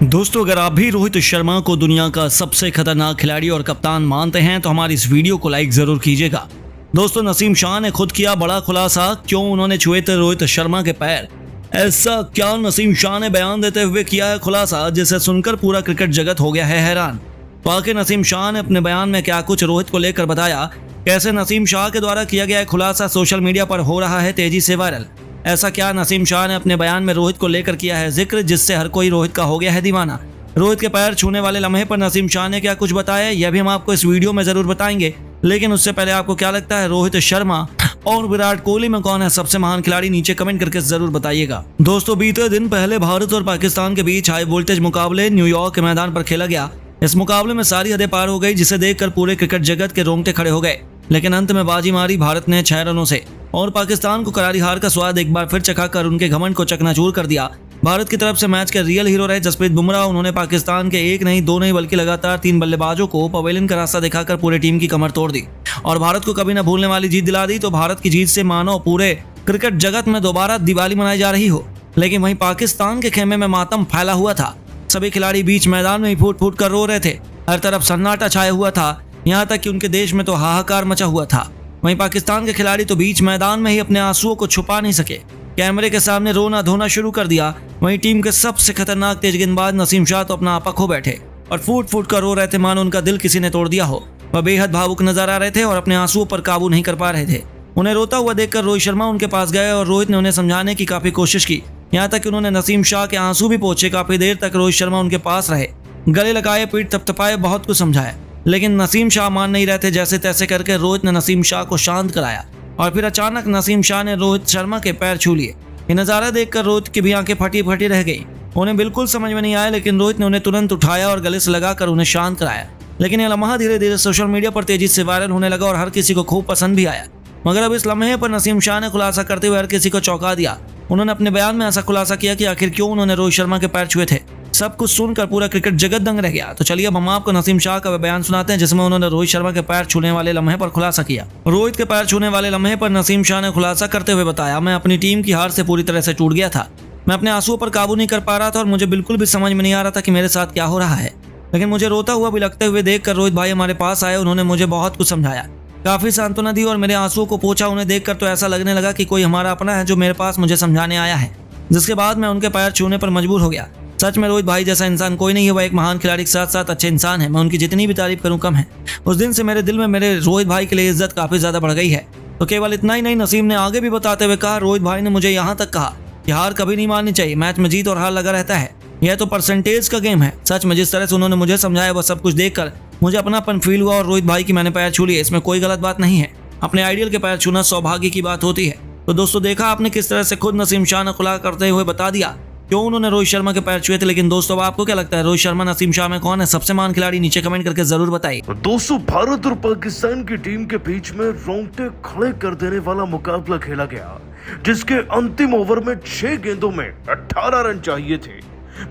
दोस्तों, अगर आप भी रोहित शर्मा को दुनिया का सबसे खतरनाक खिलाड़ी और कप्तान मानते हैं तो हमारी इस वीडियो को लाइक जरूर कीजिएगा। दोस्तों, नसीम शाह ने खुद किया बड़ा खुलासा, क्यों उन्होंने छुए थे रोहित शर्मा के पैर। ऐसा क्या नसीम शाह ने बयान देते हुए किया है खुलासा, जिसे सुनकर पूरा क्रिकेट जगत हो गया है हैरान। तो आखिर नसीम शाह ने अपने बयान में क्या कुछ रोहित को लेकर बताया, कैसे नसीम शाह के द्वारा किया गया खुलासा सोशल मीडिया पर हो रहा है तेजी से वायरल। ऐसा क्या नसीम शाह ने अपने बयान में रोहित को लेकर किया है जिक्र, जिससे हर कोई रोहित का हो गया है दीवाना। रोहित के पैर छूने वाले लम्हे पर नसीम शाह ने क्या कुछ बताया, यह भी हम आपको इस वीडियो में जरूर बताएंगे। लेकिन उससे पहले आपको क्या लगता है, रोहित शर्मा और विराट कोहली में कौन है सबसे महान खिलाड़ी, नीचे कमेंट करके जरूर बताइएगा। दोस्तों, बीते दिन पहले भारत और पाकिस्तान के बीच हाई वोल्टेज मुकाबले न्यूयॉर्क के मैदान पर खेला गया। इस मुकाबले में सारी हदें पार हो गई, जिसे देखकर पूरे क्रिकेट जगत के रोंगटे खड़े हो गए। लेकिन अंत में बाजी मारी भारत ने 6 रनों से और पाकिस्तान को करारी हार का स्वाद एक बार फिर चखाकर उनके घमंड को चकनाचूर कर दिया। भारत की तरफ से मैच के रियल हीरो रहे जसप्रीत बुमराह। उन्होंने पाकिस्तान के एक नहीं, दो नहीं, बल्कि लगातार 3 बल्लेबाजों को पवेलियन का रास्ता दिखाकर पूरे टीम की कमर तोड़ दी और भारत को कभी न भूलने वाली जीत दिला दी। तो भारत की जीत से मानो पूरे क्रिकेट जगत में दोबारा दिवाली मनाई जा रही हो। लेकिन वहीं पाकिस्तान के खेमे में मातम फैला हुआ था। सभी खिलाड़ी बीच मैदान में ही फूट फूट कर रो रहे थे। हर तरफ सन्नाटा छाया हुआ था, यहाँ तक कि उनके देश में तो हाहाकार मचा हुआ था। वहीं पाकिस्तान के खिलाड़ी तो बीच मैदान में ही अपने आंसुओं को छुपा नहीं सके, कैमरे के सामने रोना धोना शुरू कर दिया। वहीं टीम के सबसे खतरनाक तेज गेंदबाज नसीम शाह तो अपना आपा खो बैठे और फूट फूट कर रो रहे थे, मानो उनका दिल किसी ने तोड़ दिया हो। वह बेहद भावुक नजर आ रहे थे और अपने आंसुओं पर काबू नहीं कर पा रहे थे। उन्हें रोता हुआ देखकर रोहित शर्मा उनके पास गए और रोहित ने उन्हें समझाने की काफी कोशिश की। यहाँ तक कि उन्होंने नसीम शाह के आंसू भी पोंछे। काफी देर तक रोहित शर्मा उनके पास रहे, गले लगाए, पीठ थपथपाए, बहुत कुछ समझाया। लेकिन नसीम शाह मान नहीं रहे थे। जैसे तैसे करके रोहित ने नसीम शाह को शांत कराया और फिर अचानक नसीम शाह ने रोहित शर्मा के पैर छू लिए। ये नज़ारा देखकर रोहित की भी आंखें फटी फटी रह गई। उन्हें बिल्कुल समझ में नहीं आया, लेकिन रोहित ने उन्हें तुरंत उठाया और गले से लगाकर उन्हें शांत कराया। लेकिन यह लम्हा धीरे धीरे सोशल मीडिया पर तेजी से वायरल होने लगा और हर किसी को खूब पसंद भी आया। मगर अब इस लम्हे पर नसीम शाह ने खुलासा करते हुए हर किसी को चौंका दिया। उन्होंने अपने बयान में ऐसा खुलासा किया कि आखिर क्यों उन्होंने रोहित शर्मा के पैर छुए थे। सब कुछ सुनकर पूरा क्रिकेट जगत दंग रह गया। तो चलिए अब हम आपको नसीम शाह का बयान सुनाते हैं, जिसमें उन्होंने रोहित शर्मा के पैर छूने वाले लम्हे पर खुलासा किया। रोहित के पैर छूने वाले लम्हे पर नसीम शाह ने खुलासा करते हुए बताया, मैं अपनी टीम की हार से पूरी तरह से टूट गया था। मैं अपने आंसुओं पर काबू नहीं कर पा रहा था और मुझे बिल्कुल भी समझ में नहीं आ रहा था कि मेरे साथ क्या हो रहा है। लेकिन मुझे रोता हुआ भी लगते हुए देखकर रोहित भाई हमारे पास आए। उन्होंने मुझे बहुत कुछ समझाया, काफी सांत्वना दी और मेरे आंसुओं को पोंछा। उन्हें देखकर तो ऐसा लगने लगा कि कोई हमारा अपना है जो मेरे पास मुझे समझाने आया है। जिसके बाद मैं उनके पैर छूने पर मजबूर हो गया। सच में रोहित भाई जैसा इंसान कोई नहीं है। वह एक महान खिलाड़ी के साथ साथ अच्छे इंसान है। मैं उनकी जितनी भी तारीफ करूं कम है। उस दिन से मेरे दिल में मेरे रोहित भाई के लिए इज्जत काफी ज्यादा बढ़ गई है। तो केवल इतना ही नहीं, नसीम ने आगे भी बताते हुए कहा, रोहित भाई ने मुझे यहाँ तक कहा कि हार कभी नहीं माननी चाहिए। मैच में जीत और हार लगा रहता है, यह तो परसेंटेज का गेम है। सच में जिस तरह से उन्होंने मुझे समझाया वह सब कुछ देखकर मुझे अपनापन फील हुआ और रोहित भाई की मैंने पैर छू लिए, इसमें कोई गलत बात नहीं है। अपने आइडियल के पैर छूना सौभाग्य की बात होती है। तो दोस्तों, देखा आपने किस तरह से खुद नसीम शाह ने खुला करते हुए बता दिया क्यों उन्होंने रोहित शर्मा के पैर छुए थे। लेकिन दोस्तों, आपको क्या लगता है, रोहित शर्मा नसीम शाह में कौन है सबसे महान खिलाड़ी, नीचे कमेंट करके जरूर बताइए। दोस्तों, भारत और पाकिस्तान की टीम के बीच में रोंगटे खड़े कर देने वाला मुकाबला खेला गया, जिसके अंतिम ओवर में 6 गेंदों में 18 रन चाहिए थे।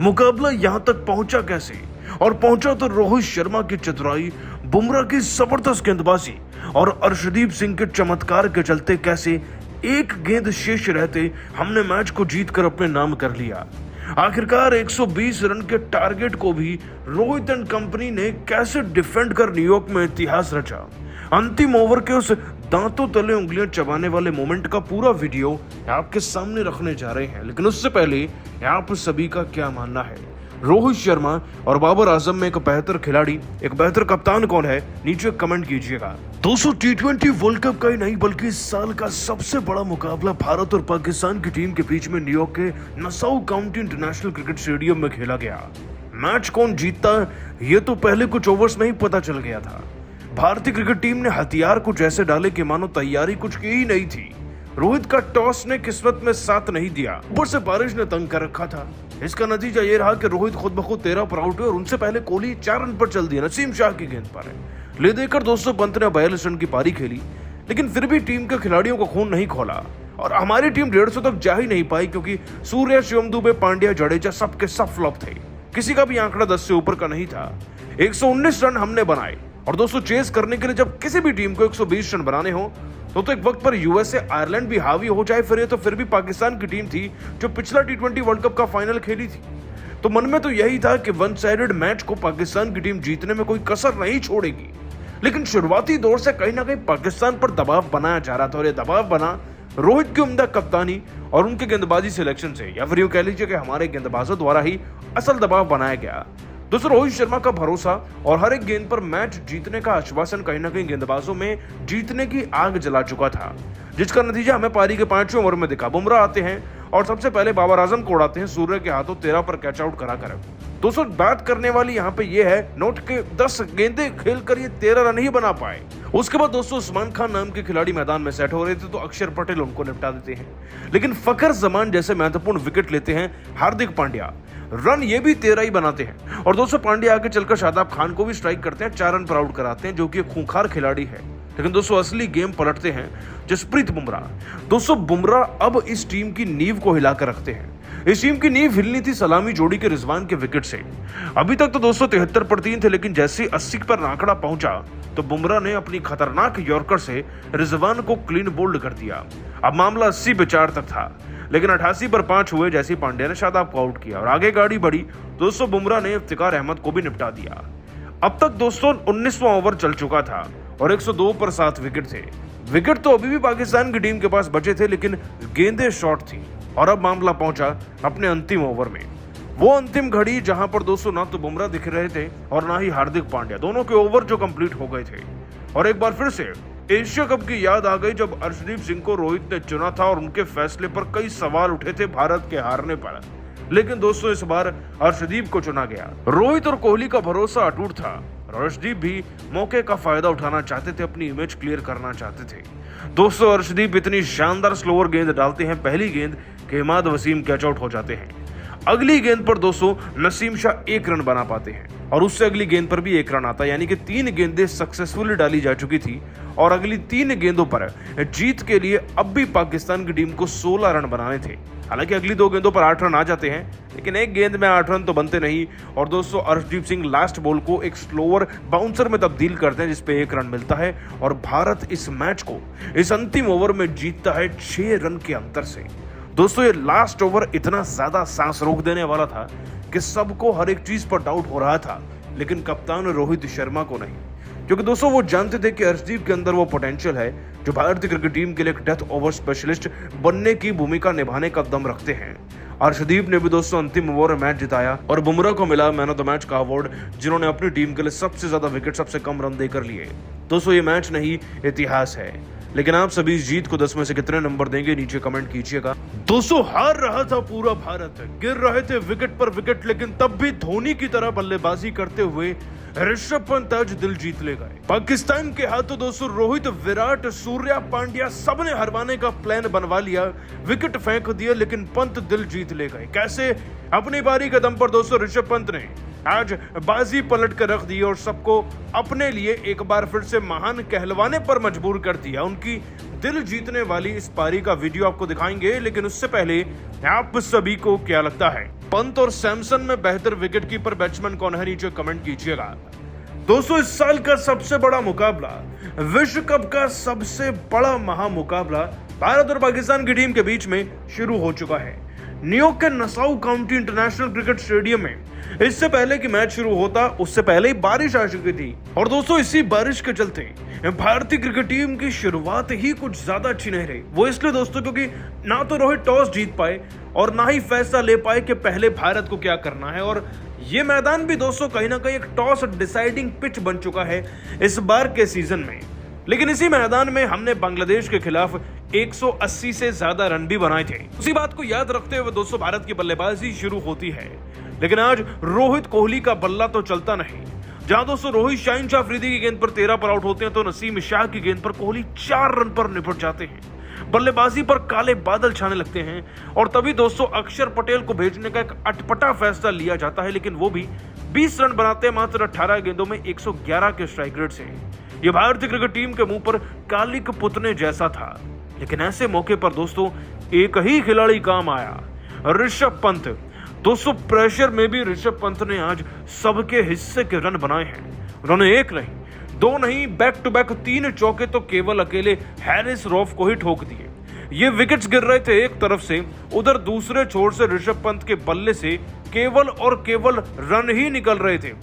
मुकाबला यहाँ तक पहुंचा कैसे, और पहुंचा तो रोहित शर्मा की चतुराई, बुमराह की जबरदस्त गेंदबाजी और अर्शदीप सिंह के चमत्कार के चलते कैसे एक गेंद शेष रहते हमने मैच को जीतकर अपने नाम कर लिया। आखिरकार 120 रन के टारगेट को भी रोहित एंड कंपनी ने कैसे डिफेंड कर न्यूयॉर्क में इतिहास रचा। अंतिम ओवर के उस दांतों तले उंगलियां चबाने वाले मोमेंट का पूरा वीडियो आपके सामने रखने जा रहे हैं। लेकिन उससे पहले आप सभी का क्या मानना है, रोहित शर्मा और बाबर आजम में एक बेहतर खिलाड़ी, एक बेहतर कप्तान कौन है, नीचे कमेंट कीजिएगा। दोस्तों, T20 वर्ल्ड कप का ही नहीं बल्कि इस साल का सबसे बड़ा मुकाबला भारत और पाकिस्तान की टीम के बीच में न्यूयॉर्क के Nassau county international cricket stadium में खेला गया। मैच कौन जीतता ये तो पहले कुछ ओवर्स में ही पता चल गया था। भारतीय क्रिकेट टीम ने हथियार कुछ ऐसे डाले कि मानो तैयारी कुछ की ही नहीं थी। रोहित का टॉस ने किस्मत में साथ नहीं दिया, ऊपर से बारिश ने तंग कर रखा था। इसका नतीजा ये रहा कि रोहित खुद ब खुद 13 पर आउट हुए और उनसे पहले कोहली 4 रन पर चल दिया नसीम शाह की गेंद पर। ले देकर दोस्तों, पंत ने 42 रन की पारी खेली, लेकिन फिर भी टीम के खिलाड़ियों का खून नहीं खोला और हमारी टीम 150 तक जा ही नहीं पाई, क्योंकि सूर्या, शिवम दुबे, पांड्या, जडेजा सबके सब फ्लॉप थे। किसी का भी आंकड़ा 10 से ऊपर का नहीं था। 119 रन हमने बनाए और दोस्तों, चेस करने के लिए जब किसी भी टीम को 120 रन बनाने हो तो एक वक्त पर यूएसए, आयरलैंड भी हावी हो जाए फिर भी पाकिस्तान की टीम थी जो पिछला T20 वर्ल्ड कप का फाइनल खेली थी। तो मन में तो यही था कि वन साइडेड मैच को पाकिस्तान की टीम जीतने में कोई कसर नहीं छोड़ेगी, लेकिन शुरुआती दौर से कहीं ना कहीं पाकिस्तान पर दबाव बनाया जा रहा था और ये दबाव बना रोहित की उम्दा कप्तानी और उनके गेंदबाजी सिलेक्शन से, या फिर यूं कह लीजिए कि हमारे गेंदबाजों द्वारा ही असल दबाव बनाया गया। दोस्तों, रोहित शर्मा का भरोसा और हर एक गेंद पर मैच जीतने का आश्वासन कहीं ना कहीं गेंदबाजों में जीतने की आग जला चुका था, जिसका नतीजा हमें पारी के 5वें ओवर में दिखा। बुमराह आते हैं और सबसे पहले बाबर आजम को उड़ाते हैं सूर्य के हाथों 13 पर कैच आउट कराकर। दोस्तों, बात करने वाली यहाँ पे ये है नोट के 10 गेंदें खेलकर ये 13 रन ही बना पाए। उसके बाद दोस्तों उस्मान खान नाम के खिलाड़ी मैदान में सेट हो रहे थे तो अक्षर पटेल उनको निपटा देते हैं, लेकिन फखर जमान जैसे महत्वपूर्ण विकेट लेते हैं हार्दिक पांड्या। रन ये भी 13 ही बनाते हैं और दोस्तों पांड्या आगे चलकर शादाब खान को भी स्ट्राइक करते हैं, 4 रन पर आउट कराते हैं, जो कि एक खूंखार खिलाड़ी है। लेकिन दोस्तों असली गेम पलटते हैं जसप्रीत बुमराह। दोस्तों बुमराह अब इस टीम की नींव को हिलाकर रखते हैं। इस टीम की नींव हिलनी थी सलामी जोड़ी के रिजवान के विकेट से। अभी तक तो दोस्तों 73 पर 3 थे, लेकिन जैसे 80 पर आंकड़ा पहुंचा तो बुमराह ने अपनी खतरनाक यॉर्कर से रिजवान को क्लीन बोल्ड कर दिया। अब मामला 80 पे 4 तक था, लेकिन 88 पर 5 हुए जैसे पांड्या ने शादाब को आउट किया और आगे गाड़ी बढ़ी। दोस्तों बुमराह ने इफ्तिकार अहमद को भी निपटा दिया। अब तक दोस्तों 19वां ओवर चल चुका था और 102 पर 7 विकेट थे। विकेट तो अभी भी पाकिस्तान की टीम के पास बचे थे, लेकिन गेंदें शॉर्ट थी और अब मामला पहुंचा अपने अंतिम ओवर में। वो अंतिम घड़ी जहां पर दोस्तों ना तो बुमराह दिख रहे थे और ना ही हार्दिक पांड्या, दोनों के ओवर जो कंप्लीट हो गए थे। और एक बार फिर से एशिया कप की याद आ गई जब अर्शदीप सिंह को रोहित ने चुना था और उनके फैसले पर कई सवाल उठे थे भारत के हारने पर, लेकिन दोस्तों इस बार अर्शदीप को चुना गया। रोहित और कोहली का भरोसा अटूट था और अर्शदीप भी मौके का फायदा उठाना चाहते थे, अपनी इमेज क्लियर करना चाहते थे। दोस्तों अर्शदीप इतनी शानदार स्लोअर गेंद डालते हैं, पहली गेंद के इमाद वसीम कैच आउट हो जाते हैं। अगली गेंद पर दोस्तों नसीम शाह 1 रन बना पाते हैं और उससे अगली गेंद पर भी 1 रन आता है, यानी कि 3 गेंदें सक्सेसफुली डाली जा चुकी थी और अगली 3 गेंदों पर जीत के लिए अब भी पाकिस्तान की टीम को 16 रन बनाने थे। हालांकि अगली 2 गेंदों पर 8 रन आ जाते हैं, लेकिन एक गेंद में 8 रन तो बनते नहीं और दोस्तों अर्शदीप सिंह लास्ट बॉल को एक स्लोअर बाउंसर में तब्दील करते हैं जिसपे 1 रन मिलता है और भारत इस मैच को इस अंतिम ओवर में जीतता है 6 रन के अंतर से। दोस्तों ये लास्ट ओवर इतना ज्यादा सांस रोक देने वाला था कि सबको हर एक चीज पर डाउट हो रहा था, लेकिन कप्तान रोहित शर्मा को नहीं, क्योंकि दोस्तों वो जानते थे कि अर्शदीप के अंदर वो पोटेंशियल है जो भारतीय क्रिकेट टीम के लिए एक डेथ ओवर स्पेशलिस्ट बनने की भूमिका निभाने का दम रखते हैं। अर्शदीप ने भी दोस्तों अंतिम ओवर में मैच जिताया और बुमराह को मिला मैन ऑफ द मैच का अवार्ड, जिन्होंने अपनी टीम के लिए सबसे ज्यादा विकेट सबसे कम रन देकर लिए। दोस्तों ये मैच नहीं इतिहास है, लेकिन आप सभी इस जीत को 10 में से कितने नंबर देंगे नीचे कमेंट कीजिएगा। दोस्तों हार रहा था पूरा भारत, गिर रहे थे विकेट पर विकेट, लेकिन तब भी धोनी की तरह बल्लेबाजी करते हुए ऋषभ पंत आज दिल जीत ले गए। पाकिस्तान के हाथों दोस्तों रोहित, विराट, सूर्या, पांड्या सबने हरवाने का प्लान बनवा लिया, विकेट फेंक दिए, लेकिन पंत दिल जीत ले गए। कैसे? अपनी बारी के दम पर दोस्तों ऋषभ पंत ने आज बाजी पलट कर रख दी और सबको अपने लिए एक बार फिर से महान कहलवाने पर मजबूर कर दिया। उनकी दिल जीतने वाली इस पारी का वीडियो आपको दिखाएंगे, लेकिन उससे पहले आप सभी को क्या लगता है पंत और सैमसन में बेहतर विकेटकीपर बैट्समैन कौन है? नीचे कमेंट कीजिएगा। दोस्तों इस साल का सबसे बड़ा मुकाबला, विश्व कप का सबसे बड़ा महामुकाबला भारत और पाकिस्तान की टीम के बीच में शुरू हो चुका है न्यूयॉर्क के Nassau county international cricket stadium में। इससे पहले कि मैच शुरू होता उससे पहले ही बारिश आ चुकी थी और दोस्तों इसी बारिश के चलते भारतीय क्रिकेट टीम की शुरुआत ही कुछ ज्यादा अच्छी नहीं रही। वो इसलिए दोस्तों क्योंकि ना तो रोहित टॉस जीत पाए और ना ही फैसला ले पाए कि पहले भारत को क्या करना है, और ये मैदान भी दोस्तों कहीं ना कहीं एक टॉस डिसाइडिंग पिच बन चुका है इस बार के सीजन में। लेकिन इसी मैदान में हमने बांग्लादेश के खिलाफ 180 से ज्यादा रन भी बनाए थे। उसी बात को याद रखते हुए दोस्तों भारत की बल्लेबाजी शुरू होती है, लेकिन आज रोहित कोहली का बल्ला तो चलता नहीं। जहां दोस्तों रोहित शाहीन शाह अफरीदी की गेंद पर 13 पर आउट होते हैं तो नसीम शाह की गेंद पर कोहली 4 रन पर निपट जाते हैं। बल्लेबाजी पर काले बादल छाने लगते हैं और तभी दोस्तों अक्षर पटेल को भेजने का एक अटपटा फैसला लिया जाता है, लेकिन वो भी 20 रन बनाते हैं मात्र 18 गेंदों में 111 के स्ट्राइक रेट से। ये भारतीय क्रिकेट टीम के मुंह पर काली के पुतने जैसा था, लेकिन ऐसे मौके पर दोस्तों एक ही खिलाड़ी काम आया, ऋषभ पंत। दोस्तों प्रेशर में भी ऋषभ पंत ने आज सबके हिस्से के रन बनाए हैं। उन्होंने 1 नहीं 2 नहीं बैक टू बैक 3 चौके तो केवल अकेले हैरिस रॉफ को ही ठोक दिए। ये विकेट्स गिर रहे थे एक तरफ से, उधर दूसरे छोर से ऋषभ पंत के बल्ले से केवल और केवल रन ही निकल रहे थे।